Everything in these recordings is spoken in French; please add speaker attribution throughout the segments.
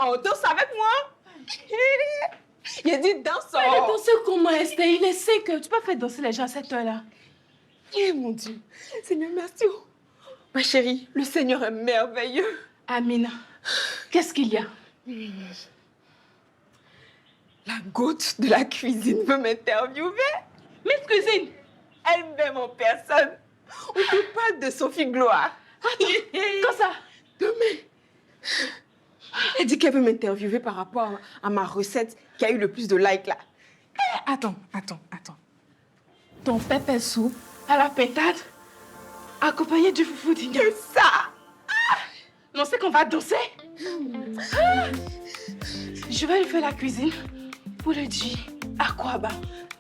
Speaker 1: Oh, danse avec moi. Il a dit danse.
Speaker 2: Mais danser comment, Esther? Il est sec. Tu peux faire danser les gens à cette heure-là.
Speaker 1: Eh mon Dieu. Seigneur, merci. Ma chérie, le Seigneur est merveilleux.
Speaker 2: Amina, qu'est-ce qu'il y a?
Speaker 1: La goutte de la cuisine veut m'interviewer.
Speaker 2: Miss Cuisine.
Speaker 1: Elle-même en personne. On te parle de Sophie Gloire.
Speaker 2: Quand ça?
Speaker 1: Demain. Elle dit qu'elle veut m'interviewer par rapport à ma recette qui a eu le plus de likes là.
Speaker 2: Attends. Ton pépé soupe à la pétade, accompagné du foufou d'ignan.
Speaker 1: Que ça?
Speaker 2: Non, c'est qu'on va danser. Je vais lui faire la cuisine pour le dire à quoi bas.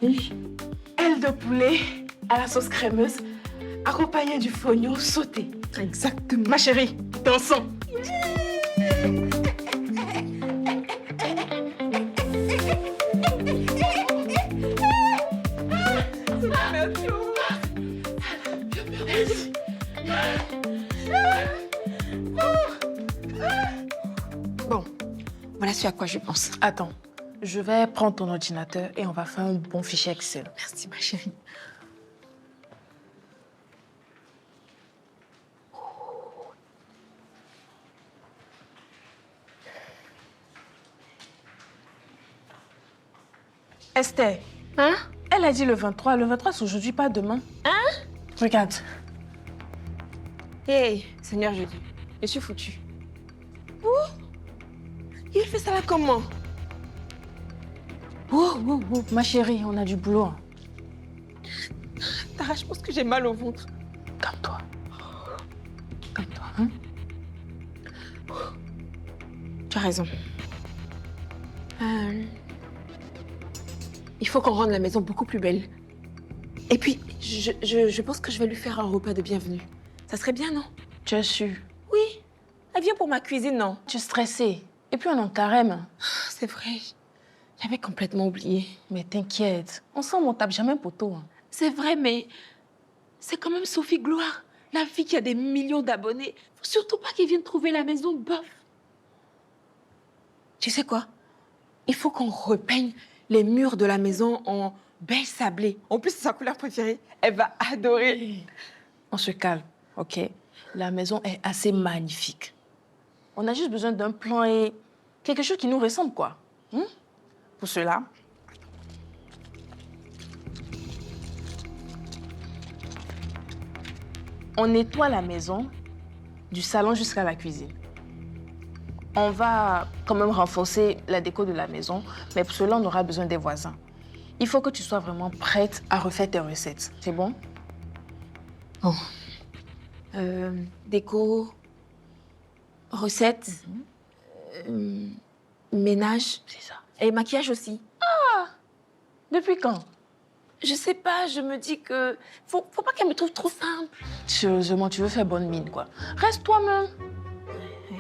Speaker 2: Aile de poulet à la sauce crémeuse, accompagné du fognon sauté.
Speaker 1: Exactement.
Speaker 2: Ma chérie, dansons.
Speaker 1: Bon, voilà ce à quoi je pense.
Speaker 2: Attends, je vais prendre ton ordinateur et on va faire un bon fichier Excel.
Speaker 1: Merci ma chérie.
Speaker 2: Esther,
Speaker 1: Hein?
Speaker 2: elle a dit le 23. Le 23, c'est aujourd'hui, pas demain.
Speaker 1: Hein?
Speaker 2: Regarde.
Speaker 1: Hey, Seigneur, je suis foutue. Ouh! Il fait ça là comment?
Speaker 2: Ma chérie, on a du boulot. Hein.
Speaker 1: Tara, je pense que j'ai mal au ventre.
Speaker 2: Calme-toi. Calme-toi, hein?
Speaker 1: Tu as raison. Il faut qu'on rende la maison beaucoup plus belle. Et puis, je pense que je vais lui faire un repas de bienvenue. Ça serait bien, non?
Speaker 2: Tu es sûre?
Speaker 1: Oui. Elle vient pour ma cuisine, non?
Speaker 2: Tu es stressée. Et puis on est en carême.
Speaker 1: C'est vrai. J'avais complètement oublié.
Speaker 2: Mais t'inquiète. Ensemble, on tape jamais poteau. Hein.
Speaker 1: C'est vrai, mais c'est quand même Sophie Gloire, la fille qui a des millions d'abonnés. Faut surtout pas qu'elle vienne trouver la maison bof. Tu sais quoi? Il faut qu'on repeigne les murs de la maison en beige sablé. En plus, c'est sa couleur préférée. Elle va adorer.
Speaker 2: On se calme, ok? La maison est assez magnifique. On a juste besoin d'un plan et quelque chose qui nous ressemble, quoi. Pour cela, on nettoie la maison du salon jusqu'à la cuisine. On va quand même renforcer la déco de la maison, mais pour cela, on aura besoin des voisins. Il faut que tu sois vraiment prête à refaire tes recettes. C'est bon?
Speaker 1: Bon. Déco, recettes, ménage.
Speaker 2: C'est ça.
Speaker 1: Et maquillage aussi.
Speaker 2: Depuis quand?
Speaker 1: Je sais pas, je me dis que faut pas qu'elle me trouve trop simple.
Speaker 2: Sérieusement, tu veux faire bonne mine, quoi. Reste toi-même.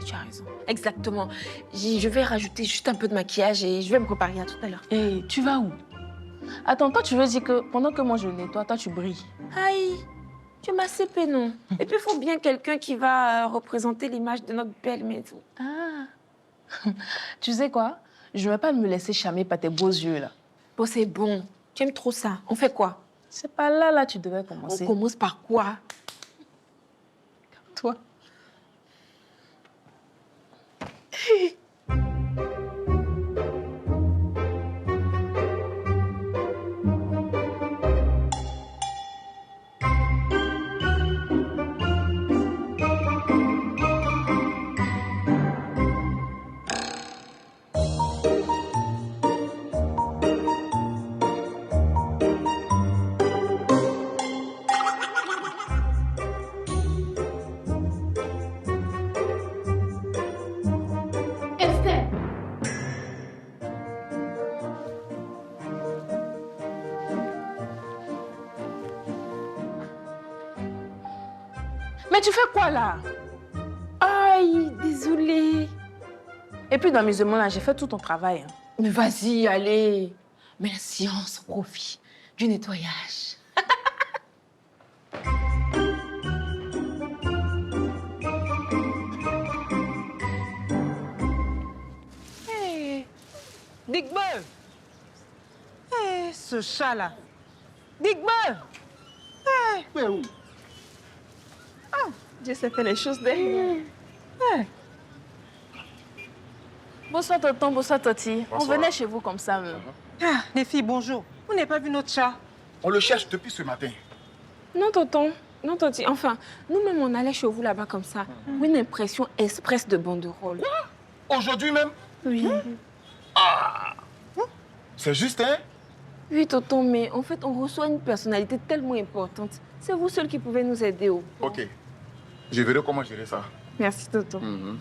Speaker 1: Tu as raison. Exactement. Je vais rajouter juste un peu de maquillage et je vais me préparer à tout à l'heure.
Speaker 2: Et tu vas où? Attends, toi, tu veux dire que pendant que moi je nettoie, toi, tu brilles.
Speaker 1: Aïe, tu m'as cépé, non? Et puis, il faut bien quelqu'un qui va représenter l'image de notre belle maison.
Speaker 2: Ah. Tu sais quoi? Je ne vais pas me laisser charmer par tes beaux yeux, là.
Speaker 1: Bon, c'est bon. Tu aimes trop ça. On fait quoi?
Speaker 2: C'est pas là, tu devais commencer.
Speaker 1: On commence par quoi?
Speaker 2: Toi. Mais tu fais quoi, là?
Speaker 1: Aïe, désolée.
Speaker 2: Et puis, dans mes là, j'ai fait tout ton travail. Hein.
Speaker 1: Mais vas-y, allez. Mais la science profite du nettoyage.
Speaker 3: Digbe! Eh, ce chat-là. Digbe!
Speaker 4: Mais où?
Speaker 1: Dieu sait faire les choses derrière.
Speaker 2: Bonsoir, tonton, bonsoir, Toti. On
Speaker 4: Bonsoir.
Speaker 2: venait chez vous comme ça.
Speaker 3: Ah, les filles, bonjour. Vous n'avez pas vu notre chat?
Speaker 4: On le cherche depuis ce matin.
Speaker 1: Non, tonton. Non, tonti. Enfin, nous-mêmes, on allait chez vous là-bas comme ça. Une impression express de banderole.
Speaker 4: Aujourd'hui même?
Speaker 1: Oui.
Speaker 4: C'est juste, hein?
Speaker 1: Oui, tonton, mais en fait, on reçoit une personnalité tellement importante. C'est vous seul qui pouvez nous aider. Oh.
Speaker 4: Ok. Je verrai comment gérer ça.
Speaker 1: Merci, tonton.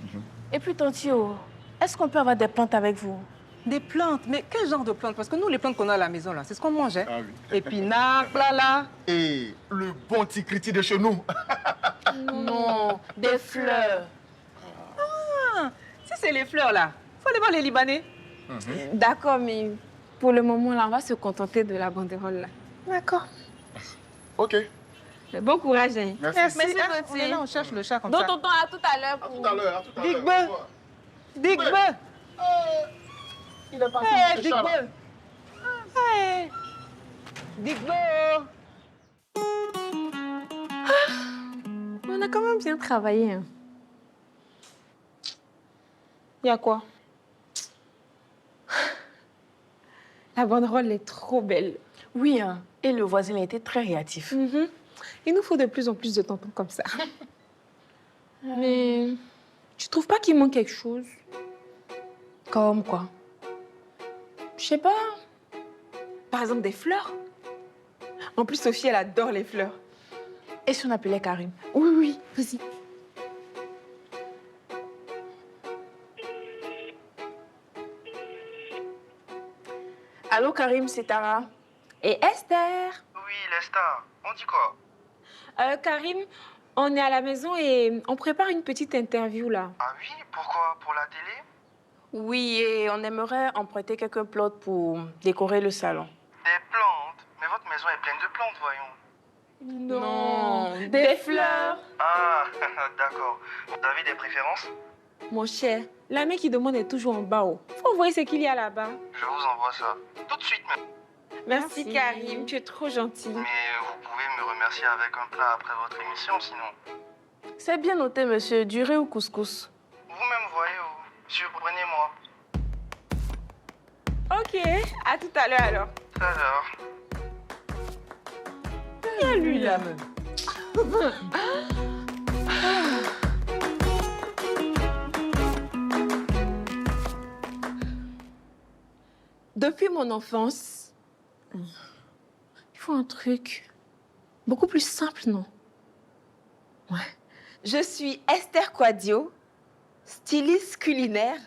Speaker 2: Et puis, Tontio, est-ce qu'on peut avoir des plantes avec vous?
Speaker 3: Des plantes? Mais quel genre de plantes? Parce que nous, les plantes qu'on a à la maison, là, c'est ce qu'on mange, hein?
Speaker 4: Ah oui.
Speaker 3: Épinards, là.
Speaker 4: Et le bon petit criti de chez nous.
Speaker 2: Non, des fleurs.
Speaker 3: Si c'est les fleurs, là, faut aller voir les Libanais.
Speaker 1: D'accord, mais pour le moment, là, on va se contenter de la banderole. Là. D'accord.
Speaker 4: Ok.
Speaker 1: Mais bon courage, hein.
Speaker 4: Merci.
Speaker 3: Merci,
Speaker 2: Merci,
Speaker 3: hein, on
Speaker 2: Gauthier.
Speaker 3: est là, on cherche le chat comme
Speaker 1: Donc,
Speaker 3: ça.
Speaker 1: tonton, à tout à l'heure.
Speaker 4: À
Speaker 1: Pour...
Speaker 4: tout à l'heure, à tout à l'heure.
Speaker 3: Digbe!
Speaker 4: Au revoir.
Speaker 3: Digbe!
Speaker 4: Il est parti.
Speaker 3: Hey,
Speaker 4: ce chat, là.
Speaker 3: Digbe! Hey! Digbe!
Speaker 1: On a quand même bien travaillé. Hein. Il y a quoi? La banderole est trop belle.
Speaker 2: Oui, hein. Et le voisin a été très réactif.
Speaker 1: Il nous faut de plus en plus de tontons comme ça. Mais tu trouves pas qu'il manque quelque chose?
Speaker 2: Comme quoi?
Speaker 1: Je sais pas. Par exemple, des fleurs. En plus, Sophie, elle adore les fleurs.
Speaker 2: Et si on appelait Karim?
Speaker 1: Oui, oui, vas-y.
Speaker 2: Allô, Karim, c'est Tara.
Speaker 1: Et Esther?
Speaker 5: Oui, Lesta, on dit quoi?
Speaker 1: Karim, on est à la maison et on prépare une petite interview là.
Speaker 5: Ah oui, pourquoi? Pour la télé?
Speaker 2: Oui, et on aimerait emprunter quelques plantes pour décorer le salon.
Speaker 5: Des plantes? Mais votre maison est pleine de plantes, voyons.
Speaker 1: Non, des fleurs.
Speaker 5: Ah, d'accord. Vous avez des préférences?
Speaker 1: Mon cher, la main qui demande est toujours en bas. Oh. Faut voir ce qu'il y a là-bas.
Speaker 5: Je vous envoie ça. Tout de suite même.
Speaker 1: Merci,
Speaker 2: Merci.
Speaker 1: Karim, tu es trop gentil.
Speaker 5: Mais vous pouvez me remercier avec un plat après votre émission, sinon.
Speaker 2: C'est bien noté, monsieur. Du riz ou couscous?
Speaker 5: Vous-même voyez, surprenez-moi.
Speaker 1: Ok, à tout à l'heure alors.
Speaker 5: Tout à l'heure.
Speaker 3: Viens, lui, là, même.
Speaker 1: Depuis mon enfance, il faut un truc beaucoup plus simple, non? Ouais. Je suis Esther Quadio, styliste culinaire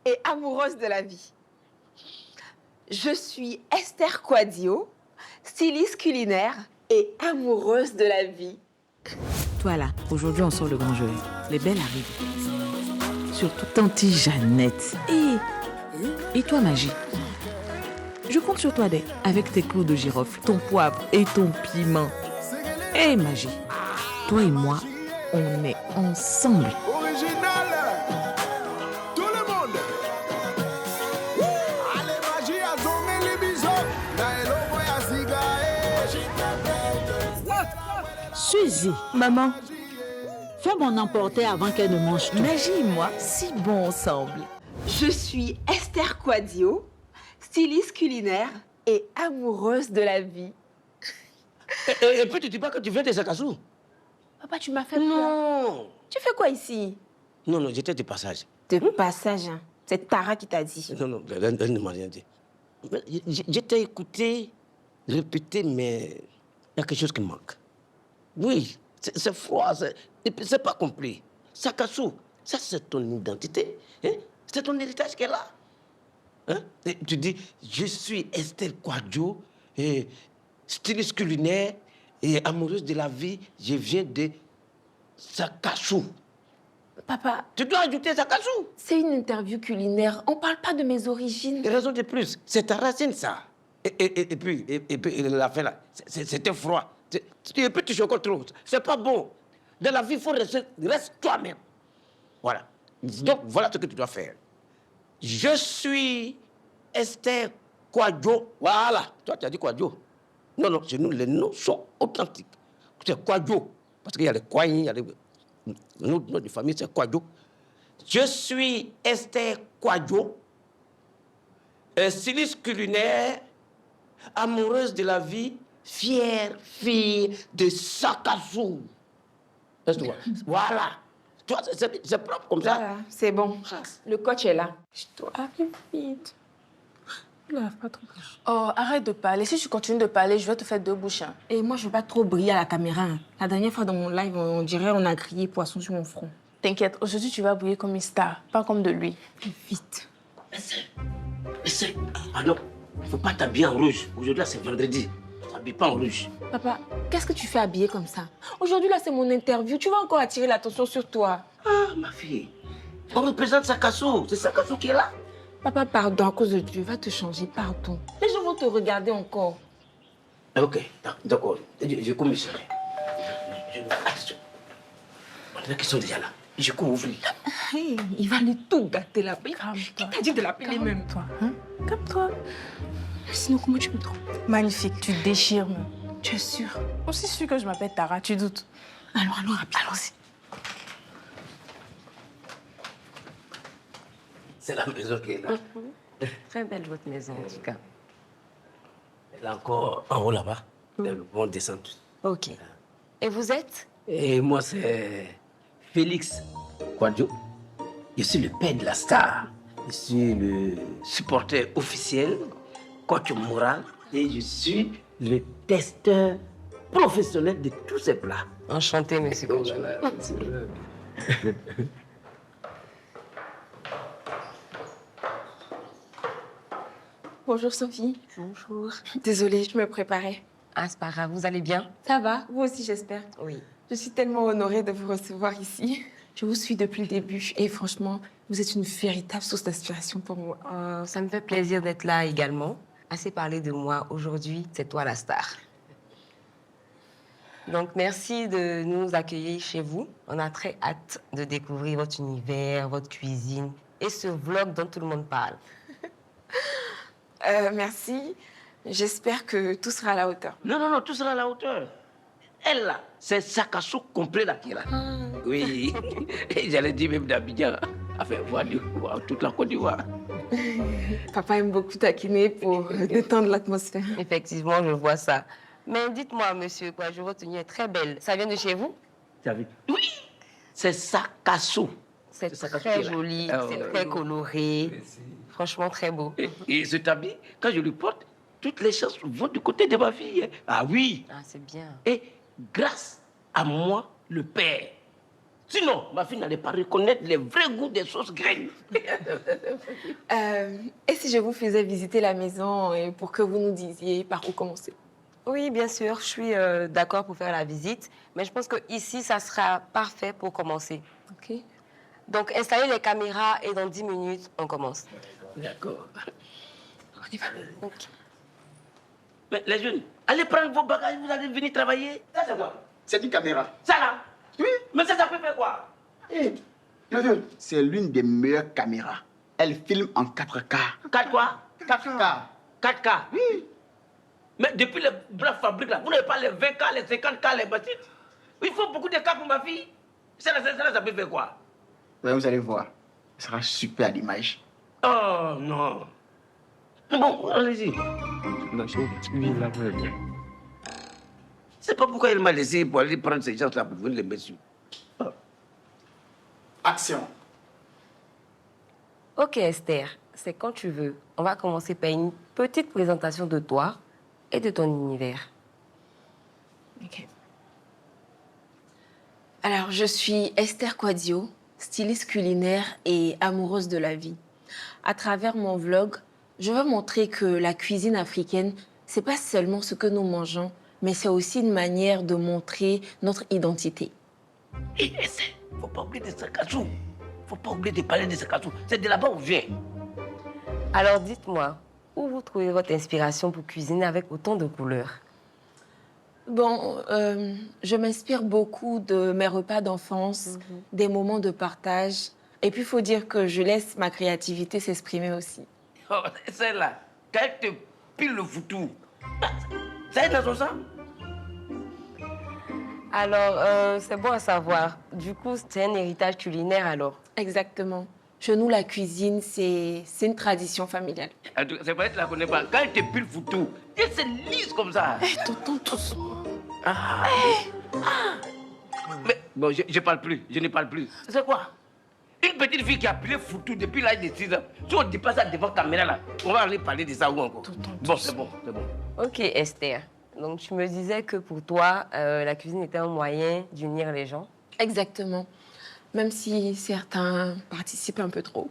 Speaker 1: et amoureuse de la vie. Je suis Esther Quadio, styliste culinaire et amoureuse de la vie.
Speaker 6: Toi là, aujourd'hui on sort le grand jeu. Les belles arrivent. Surtout Tanti Jeannette. Et toi Magie? Je compte sur toi dès, avec tes clous de girofle, ton poivre et ton piment. Magie, toi et moi, on est ensemble.
Speaker 7: Original, tout le monde. Allez, magie, à zomé les bisous. Naëlo, boya, zigaé.
Speaker 8: Suzy, maman, fais mon emporter avant qu'elle ne mange tout.
Speaker 6: Magie et moi, si bon ensemble.
Speaker 1: Je suis Esther Quadio, styliste culinaire et amoureuse de la vie.
Speaker 9: Et puis tu dis pas que tu viens de Sakassou?
Speaker 1: Papa, tu m'as fait peur.
Speaker 9: Non.
Speaker 1: Tu fais quoi ici?
Speaker 9: Non, j'étais de passage.
Speaker 1: De passage, hein. C'est Tara qui t'a dit.
Speaker 9: Non, elle ne m'a rien dit. Je t'ai écouté répéter, mais il y a quelque chose qui manque. Oui, c'est froid, et puis c'est pas compris. Sakassou, ça c'est ton identité, hein? C'est ton héritage qu'elle a. Hein? Et tu dis, je suis Esther Quadio, et styliste culinaire et amoureuse de la vie, je viens de Sakassou.
Speaker 1: Papa,
Speaker 9: Tu dois ajouter Sakassou.
Speaker 1: c'est une interview culinaire. On parle pas de mes origines.
Speaker 9: Et raison de plus, c'est ta racine, ça. Et puis la fin là, c'était froid. Et puis tu chocoles trop. C'est pas bon. Dans la vie, il faut reste toi-même. Voilà. Donc, voilà ce que tu dois faire. Je suis Esther Kouadio. Voilà. Toi, tu as dit Kouadio. Non, non, chez nous, les noms sont authentiques. C'est Kouadio. Parce qu'il y a les Kouaïs, il y a les... Nous, notre famille, c'est Kouadio. Je suis Esther Kouadio, styliste culinaire, amoureuse de la vie, fière fille de Sakassou. Voilà. Toi, c'est propre comme ça.
Speaker 1: Voilà, c'est bon. Le coach est là.
Speaker 2: Je dois arriver vite. Lave pas trop. Oh, arrête de parler. Si tu continues de parler, je vais te faire 2 bouches. Hein.
Speaker 1: Et moi, je veux pas trop briller à la caméra. La dernière fois dans mon live, on dirait on a grillé poisson sur mon front.
Speaker 2: T'inquiète, aujourd'hui, tu vas briller comme une star, pas comme de lui.
Speaker 1: Plus vite.
Speaker 9: Mais pardon, faut pas t'habiller en rouge. Aujourd'hui, là, c'est vendredi. T'habilles pas en rouge.
Speaker 1: Papa, qu'est-ce que tu fais habillé comme ça? Aujourd'hui, là, c'est mon interview. Tu vas encore attirer l'attention sur toi.
Speaker 9: Ah, ma fille, on représente Sakassou. C'est Sakassou qui est là.
Speaker 1: Papa, pardon, à cause de Dieu. Va te changer, pardon. Les gens vont te regarder encore.
Speaker 9: Ok, d'accord. Je cours, monsieur. Attention. On dirait qu'ils sont déjà là. Je cours ouvrir.
Speaker 1: Hey, il va aller tout gâter là. Qui t'a dit de l'appeler même?
Speaker 2: Toi, hein? Calme-toi.
Speaker 1: Sinon, comment tu me trompes?
Speaker 2: Magnifique, tu déchires même.
Speaker 1: Tu es sûre?
Speaker 2: Aussi sûr que je m'appelle Tara, tu doutes.
Speaker 1: Alors, rapide.
Speaker 2: Allons-y.
Speaker 9: C'est la maison qui est là.
Speaker 10: Très belle votre maison, en tout cas.
Speaker 9: Elle est encore en haut là-bas. Elles vont descendre.
Speaker 10: Ok. Et vous êtes?
Speaker 9: Et moi, c'est Félix Kouadio. Je suis le père de la star. Je suis le supporter officiel, coach moral. Et je suis le testeur professionnel de tous ces plats.
Speaker 10: Enchanté, monsieur coach.
Speaker 1: Bonjour, Sophie.
Speaker 10: Bonjour.
Speaker 1: Désolée, je me préparais.
Speaker 10: Ah, c'est pas grave, vous allez bien?
Speaker 1: Ça va? Vous aussi, j'espère.
Speaker 10: Oui.
Speaker 1: Je suis tellement honorée de vous recevoir ici. Je vous suis depuis le début et franchement, vous êtes une véritable source d'inspiration pour moi.
Speaker 10: Ça me fait plaisir d'être là également. Assez parlé de moi. Aujourd'hui, c'est toi la star. Donc, merci de nous accueillir chez vous. On a très hâte de découvrir votre univers, votre cuisine et ce vlog dont tout le monde parle.
Speaker 1: Merci. J'espère que tout sera à la hauteur.
Speaker 9: Non, non, non, tout sera à la hauteur. Elle, là, c'est Sakassou complet, là, qui est là. Oui. Et j'allais dire même d'Abidjan. Enfin, voir toute la Côte d'Ivoire.
Speaker 1: Papa aime beaucoup taquiner pour détendre l'atmosphère.
Speaker 10: Effectivement, je vois ça. Mais dites-moi, monsieur, quoi, votre tenue est très belle. Ça vient de chez vous?
Speaker 9: Oui, c'est Sakassou.
Speaker 10: C'est très joli, c'est très coloré.
Speaker 9: Merci.
Speaker 10: Franchement, très beau.
Speaker 9: Et cet habit, quand je le porte, toutes les chances vont du côté de ma fille. Ah oui.
Speaker 10: Ah, c'est bien.
Speaker 9: Et grâce à moi, le père. Sinon, ma fille n'allait pas reconnaître les vrais goûts des sauces graines.
Speaker 1: Et si je vous faisais visiter la maison et pour que vous nous disiez par où commencer?
Speaker 10: Oui, bien sûr, je suis d'accord pour faire la visite. Mais je pense qu'ici, ça sera parfait pour commencer.
Speaker 1: Ok.
Speaker 10: Donc, installez les caméras et dans 10 minutes, on commence.
Speaker 9: D'accord.
Speaker 1: On y va.
Speaker 10: Ok.
Speaker 9: Mais les jeunes, allez prendre vos bagages, vous allez venir travailler. Ça, c'est quoi?
Speaker 4: C'est une caméra.
Speaker 9: Ça, là? Oui. Mais ça peut faire quoi?
Speaker 4: C'est l'une des meilleures caméras. Elle filme en 4K.
Speaker 9: 4 quoi?
Speaker 4: 4K.
Speaker 9: 4K? Oui. Mais depuis la fabrique, là, vous n'avez pas les 20K, les 50K, les bâtisses. Il faut beaucoup de cas pour ma fille. Ça peut faire quoi?
Speaker 4: Ouais, vous allez voir. Ce sera super à l'image.
Speaker 9: Oh, non. Bon, allez-y. C'est pas pourquoi il m'a laissé pour aller prendre ces gens-là pour venir les mettre sur.
Speaker 4: Action.
Speaker 10: Ok, Esther, c'est quand tu veux. On va commencer par une petite présentation de toi et de ton univers.
Speaker 1: Ok. Alors, je suis Esther Kouadio, styliste culinaire et amoureuse de la vie. À travers mon vlog, je veux montrer que la cuisine africaine, c'est pas seulement ce que nous mangeons, mais c'est aussi une manière de montrer notre identité.
Speaker 9: Et faut pas oublier de Sakassou. Faut pas oublier de parler de Sakassou. C'est de là-bas où on vient.
Speaker 10: Alors, dites-moi, où vous trouvez votre inspiration pour cuisiner avec autant de couleurs?
Speaker 1: Bon, je m'inspire beaucoup de mes repas d'enfance, des moments de partage. Et puis, il faut dire que je laisse ma créativité s'exprimer aussi.
Speaker 9: Oh, celle-là, quand elle te pile le foutou, ça est dans son sang?
Speaker 10: Alors, c'est bon à savoir. Du coup, c'est un héritage culinaire alors.
Speaker 1: Exactement. Chez nous, la cuisine, c'est une tradition familiale.
Speaker 9: C'est vrai que tu la connais pas. Quand elle te pile le foutou, elle se lisse comme ça.
Speaker 1: Tonton, doucement.
Speaker 9: Ah. Mais bon, je parle plus, je ne parle plus. C'est quoi? Une petite fille qui a pilé foutu depuis l'âge de 6 ans. Si on ne dit pas ça devant la caméra, là, on va aller parler de ça ou encore. Bon, c'est bon, c'est bon.
Speaker 10: Ok, Esther. Donc, tu me disais que pour toi, la cuisine était un moyen d'unir les gens.
Speaker 1: Exactement. Même si certains participent un peu trop.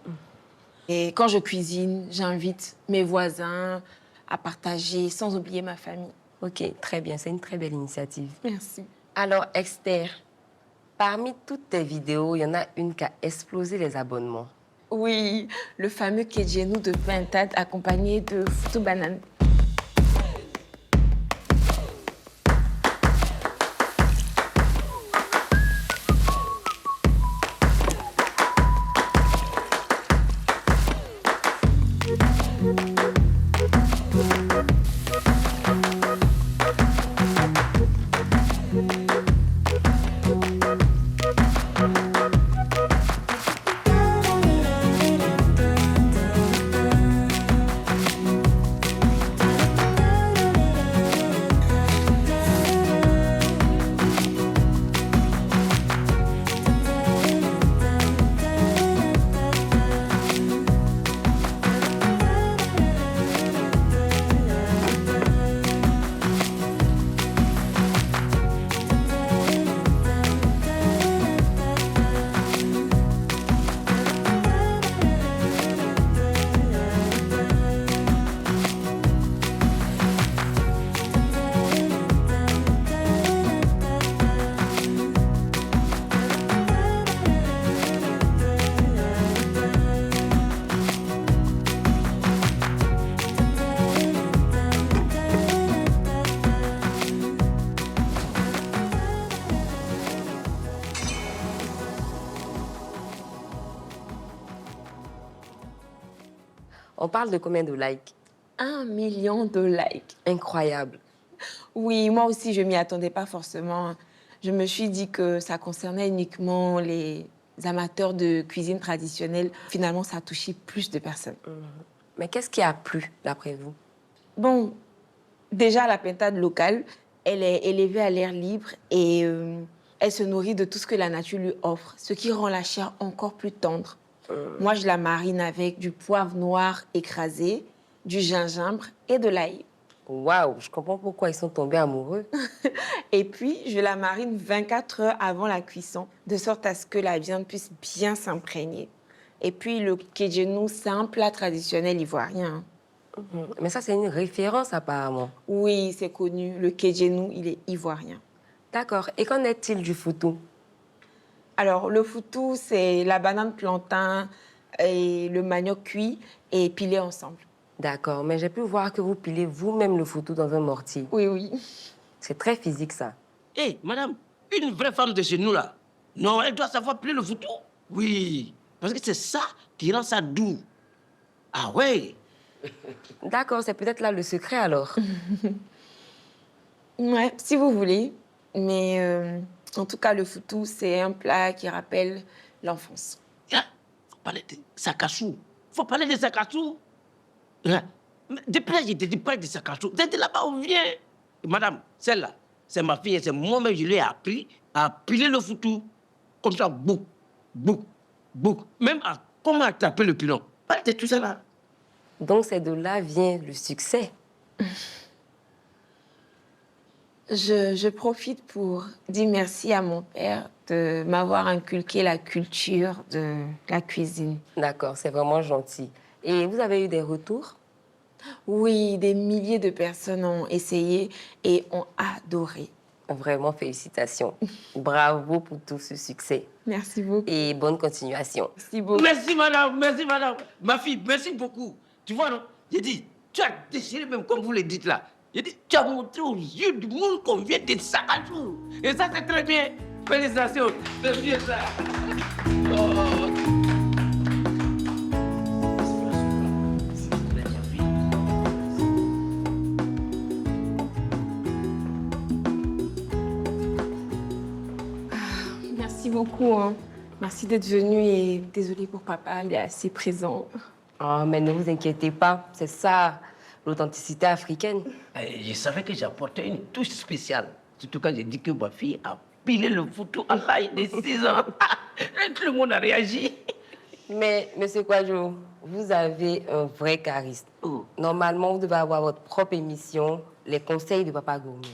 Speaker 1: Et quand je cuisine, j'invite mes voisins à partager sans oublier ma famille.
Speaker 10: Ok, très bien. C'est une très belle initiative.
Speaker 1: Merci.
Speaker 10: Alors, Esther, parmi toutes tes vidéos, il y en a une qui a explosé les abonnements.
Speaker 1: Oui, le fameux Kejenou de pintade accompagné de Foutou Banane.
Speaker 10: On parle de combien de likes?
Speaker 1: 1 million de likes.
Speaker 10: Incroyable.
Speaker 1: Oui, moi aussi, je m'y attendais pas forcément. Je me suis dit que ça concernait uniquement les amateurs de cuisine traditionnelle. Finalement, ça a touché plus de personnes.
Speaker 10: Mais qu'est-ce qui a plu, d'après vous?
Speaker 1: Bon, déjà, la pintade locale, elle est élevée à l'air libre et elle se nourrit de tout ce que la nature lui offre, ce qui rend la chair encore plus tendre. Moi, je la marine avec du poivre noir écrasé, du gingembre et de l'ail.
Speaker 10: Waouh, je comprends pourquoi ils sont tombés amoureux.
Speaker 1: Et puis, je la marine 24 heures avant la cuisson, de sorte à ce que la viande puisse bien s'imprégner. Et puis, le kejenou, c'est un plat traditionnel ivoirien.
Speaker 10: Mais ça, c'est une référence apparemment.
Speaker 1: Oui, c'est connu. Le kejenou, il est ivoirien.
Speaker 10: D'accord. Et qu'en est-il du foutou?
Speaker 1: Alors, le foutou, c'est la banane plantain et le manioc cuit et pilé ensemble.
Speaker 10: D'accord, mais j'ai pu voir que vous pilez vous-même le foutou dans un mortier.
Speaker 1: Oui, oui.
Speaker 10: C'est très physique, ça.
Speaker 9: Hé, madame, une vraie femme de chez nous, là, non, elle doit savoir piler le foutou. Oui, parce que c'est ça qui rend ça doux. Ah ouais.
Speaker 10: D'accord, c'est peut-être là le secret, alors.
Speaker 1: Ouais, si vous voulez. Mais en tout cas, le foutou, c'est un plat qui rappelle l'enfance.
Speaker 9: Hein? Faut parler de sakassou. Faut parler de sakassou. Hein? Depuis là, je te dis pas de sakassou. C'est de là-bas où on vient. Madame, celle-là, c'est ma fille. C'est moi-même, je lui ai appris à piler le foutou. Comme ça, bouc, bouc, bouc. Même à comment attraper le pilon. Parle de tout ça là.
Speaker 10: Donc, c'est de là vient le succès.
Speaker 1: Je profite pour dire merci à mon père de m'avoir inculqué la culture de la cuisine.
Speaker 10: D'accord, c'est vraiment gentil. Et vous avez eu des retours?
Speaker 1: Oui, des milliers de personnes ont essayé et ont adoré.
Speaker 10: Vraiment, félicitations. Bravo pour tout ce succès.
Speaker 1: Merci beaucoup.
Speaker 10: Et bonne continuation.
Speaker 1: Merci beaucoup.
Speaker 9: Merci, madame, merci, madame. Ma fille, merci beaucoup. Tu vois, non? J'ai dit, tu as déchiré même comme vous le dites là. J'ai dit, tu as montré aux yeux du monde qu'on vient de Sakassou. Et ça, c'est très bien. Félicitations. C'est bien ça. Oh.
Speaker 1: beaucoup. Hein. Merci d'être venu et désolée pour papa, il est assez présent.
Speaker 10: Oh, mais ne vous inquiétez pas, c'est ça, l'authenticité africaine.
Speaker 9: Je savais que j'apportais une touche spéciale. Surtout quand j'ai dit que ma fille a pilé le photo à l'âge de 6 ans. Tout le monde a réagi.
Speaker 10: Mais, monsieur Kwadjo, vous avez un vrai charisme.
Speaker 9: Oh.
Speaker 10: Normalement, vous devez avoir votre propre émission, Les conseils de Papa Gourmet.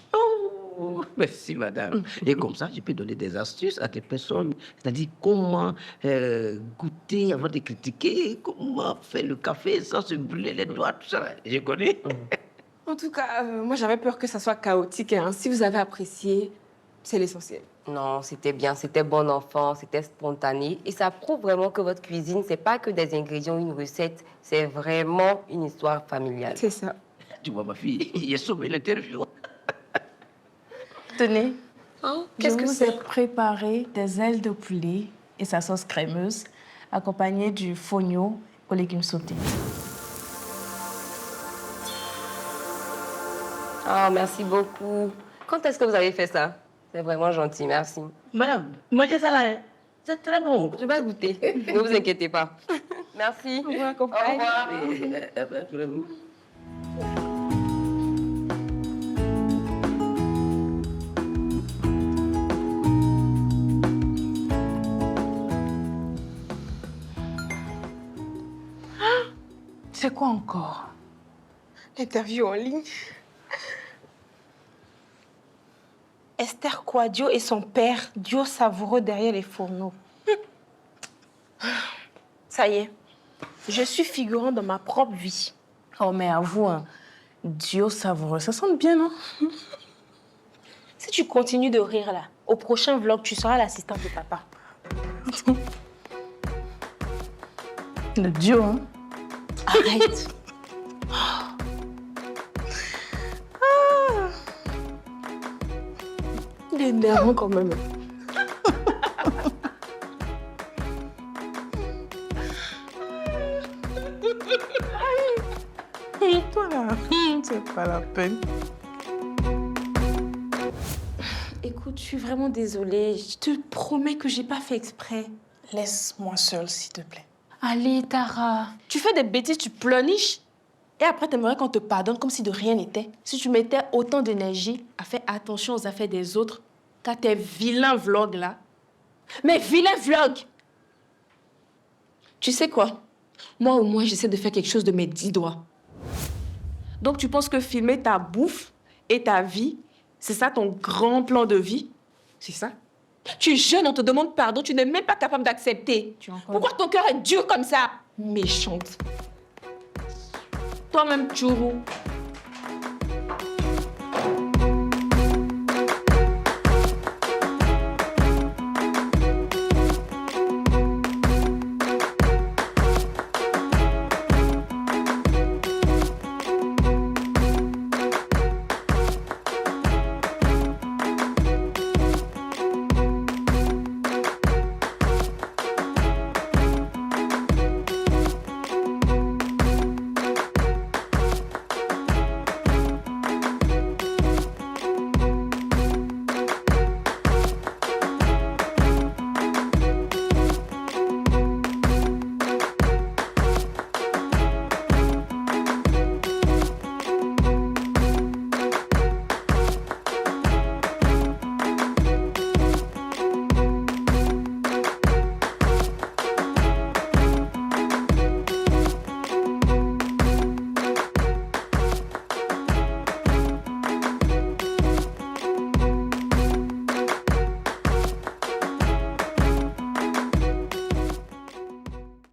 Speaker 9: Oh, merci, madame. Et comme ça, je peux donner des astuces à des personnes. C'est-à-dire comment goûter avant de critiquer, comment faire le café sans se brûler les doigts, tout ça. Je connais.
Speaker 1: En tout cas, moi j'avais peur que ça soit chaotique. Hein. Si vous avez apprécié, c'est l'essentiel.
Speaker 10: Non, c'était bien, c'était bon enfant, c'était spontané. Et ça prouve vraiment que votre cuisine, c'est pas que des ingrédients, une recette, c'est vraiment une histoire familiale.
Speaker 1: C'est ça.
Speaker 9: Tu vois, ma fille, j'ai sauvé l'interview.
Speaker 2: Tenez,
Speaker 1: Qu'est-ce que
Speaker 2: je vous
Speaker 1: c'est?
Speaker 2: ai préparé des ailes de poulet et sa sauce crémeuse, accompagnées du fognon aux légumes sautés.
Speaker 10: Oh, merci beaucoup. Quand est-ce que vous avez fait ça? C'est vraiment gentil, merci.
Speaker 9: Madame, mangez ça là. C'est très bon.
Speaker 10: Je vais goûter. Ne vous inquiétez pas. Merci.
Speaker 1: Au revoir,
Speaker 10: Au
Speaker 1: compagne.
Speaker 10: revoir.
Speaker 2: C'est quoi encore?
Speaker 1: L'interview en ligne. Esther Kwadjo et son père, duo savoureux derrière les fourneaux. Ça y est, je suis figurant dans ma propre vie.
Speaker 2: Oh, mais avoue, hein, duo savoureux, ça sent bien, non?
Speaker 1: Si tu continues de rire là, au prochain vlog, tu seras l'assistante de papa.
Speaker 2: Le duo, hein?
Speaker 1: Arrête. Il est énervant quand même.
Speaker 2: Toi là, c'est pas la peine.
Speaker 1: Écoute, je suis vraiment désolée. Je te promets que j'ai pas fait exprès.
Speaker 2: Laisse-moi seule, s'il te plaît.
Speaker 1: Allez, Tara. Tu fais des bêtises, tu pleurniches. Et après, t'aimerais qu'on te pardonne comme si de rien n'était. Si tu mettais autant d'énergie à faire attention aux affaires des autres qu'à tes vilains vlogs là. Mais vilains vlogs! Tu sais quoi? Moi au moins, j'essaie de faire quelque chose de mes 10 doigts. Donc tu penses que filmer ta bouffe et ta vie, c'est ça ton grand plan de vie? C'est ça? Tu es jeune, on te demande pardon, tu n'es même pas capable d'accepter. Pourquoi ton cœur est dur comme ça? Méchante. Toi-même, Tchourou,